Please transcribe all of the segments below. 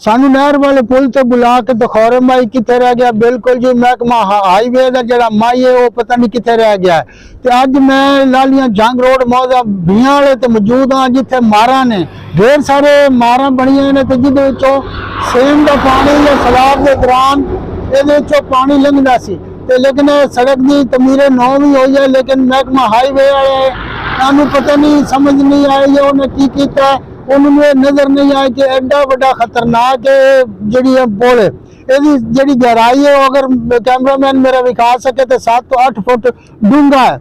सानू नहर वाले पुल ते बुला के दखौरे माई किथे रह गया, बिल्कुल जी महकमा हाईवे का जड़ा माई है वो पता नहीं किथे रह गया है। ते अज मैं लालियां जंग रोड मौजा बियां वाले ते मौजूद हाँ जिथे मारा ने ढेर सारे मारा बनिया ने ते जिदे विचों सेम का पानी या सैलाब के दौरान इहदे विचों पानी लंघदा सी ते लेकिन सड़क की तमीरे नौ भी हुई है, लेकिन महकमा हाईवे वाले सानू पता नहीं समझ नहीं आई है उन्हें की कीता, उन्होंने नजर नहीं आया कि एडा बड़ा खतरनाक जी पुल है, जी गहराई है अगर कैमरामैन मेरा विखा सके तो 7 तो 8 फुट डूंगा है।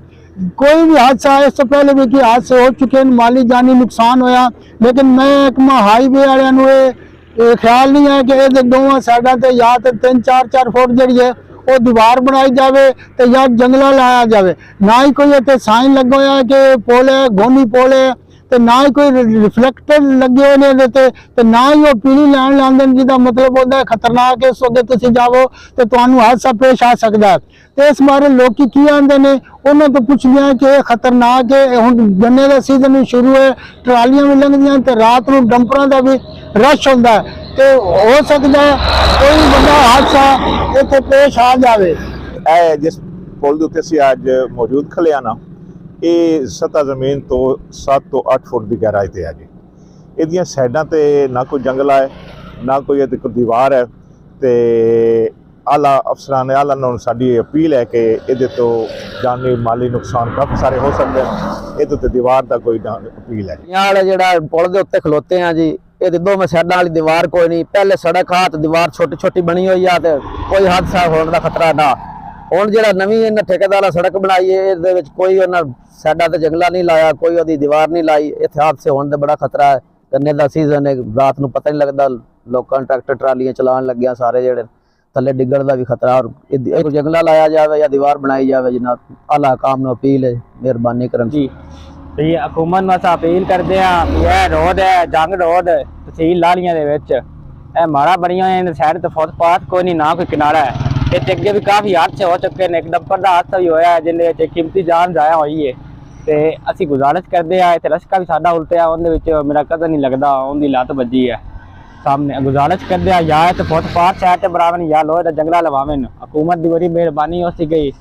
कोई भी हादसा है, इससे पहले भी कि हादसे हो चुके हैं, माली जानी नुकसान होया, लेकिन महकमा हाईवे वाले ख्याल नहीं है कि ये दोवां साइडों ते या तो 3-4 फुट जी है वो दीवार बनाई जाए तो या जंगला लाया जाए, ना ही कोई इतने साइन लगा हुआ है कि पुल है गोनी पुल है, तो ना ही कोई रिफ्लैक्टर लगे हुए ने ते ना ही वो पीली लैन लाते हैं जिसका मतलब होता है खतरनाक है, इस अगे तुम जाओ तो तुहानू हादसा पेश आ सकता है। तो इस बारे लोग की आते हैं उन्होंने तो पूछ लिया कि खतरनाक है, हुण गन्ने का सीजन भी शुरू है, ट्रालियां भी लंघदियां तो रात को डंपरां का भी रश होता है, तो हो सकता है कोई बड़ा हादसा इत्थे पेश आ जाए। जिस पुल के उत्ते असीं अज मौजूद खले आ ना, ये सतह जमीन तो 7 तो 8 फुट की गहराई ते है जी। इहदियां साइडां ते ना कोई जंगला है ना कोई कोई दीवार है, तो आला अफसरान आला नूं साडी अपील है कि इहदे तो जानी माली नुकसान काफ़ी सारे हो सकते हैं, इहदे ते दीवार का कोई अपील है। यहाँ जिहड़ा पुल दे उत्ते खलोते हैं जी, ये दोवें साइडां वाली दीवार कोई नहीं, पहले सड़क आ तो दीवार छोटी छोटी बनी हुई है, तो कोई हादसा होने का खतरा ना। हुण जिहड़ा नवीं इन्हें ठेकेदार सड़क बनाई है, इहदे विच कोई उन्हां साइडां ते जंगला नहीं लाया, कोई उहदी दीवार नहीं लाई, इत्थे हादसे होने का बड़ा खतरा है। गन्ने का सीजन है, रात को पता नहीं लगता, लोग ट्रैक्टर ट्रालियां चलान लग्या सारे जेहड़े थले डिगण का भी खतरा, और जंगला लाया जाए या दीवार बनाई जाए। जनाब आला काम अपील है, मेहरबानी करन जी। ये हुकूमत में अपील करते हैं, यह रोड है जंग रोड तहसील लालियां दे विच, यह माड़ा बनिया हुई सैड तो फुटपाथ कोई नहीं ना कोई किनारा है। इस अगे भी काफ़ी हादसे हो चुके हैं, एक डंपर का हादसा भी होया जिन्हें कीमती जान जाया हुई है, तो असी गुजारिश करते हैं, इतने रशका भी साडा उल्टिया उन्हें मेरा कदर नहीं लगता, उनकी लत्त बजी है सामने। गुजारिश करते हैं या तो फुटपाथ साइड से बनावन या लोहे का जंगला लवावन। हुकूमत की बड़ी मेहरबानी हो सी गई,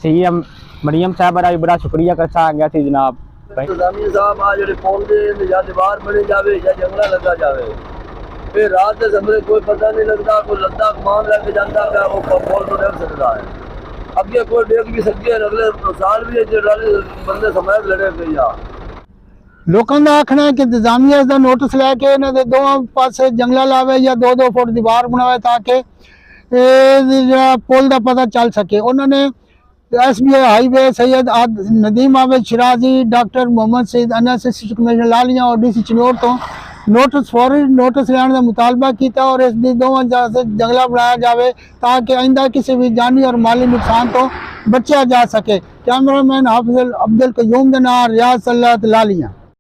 CM मरियम साहब का भी बड़ा शुक्रिया कर गया सी जनाब। इंतजामिया साहब आ जो पुल दे या दीवार बनी जाए या जंगला लगा जाए, फिर रात के समय कोई पता नहीं लगता, कोई लद्दा कमान लग जाता है वो पुल तो रह सकता है, अगे कोई देख भी सकते हैं, अगले साल भी जो बंदे समय लड़े पे या लोगों का आखना है कि इंतजामिया इसका नोटिस लैके इन्हों के दोवां पासे जंगला लावे या 2-2 फुट दीवार बनावे ताकि पुल का पता चल सके। उन्होंने SBA highway Syed Nadeem Abid Shirazi, doctor Mohammad Saeed Anas, assistant commissioner Lalian और DC चिनौर तो नोटिस फौरी नोटिस लैने का मुतालबा किया और इस दोवां से जंगला बनाया जाए ताकि आइंदा किसी भी जानी और माली नुकसान तो बचा जा सके। कैमरामैन हाफिज अब्दुल कयूम के नाल रियाज सल्लत लालियां।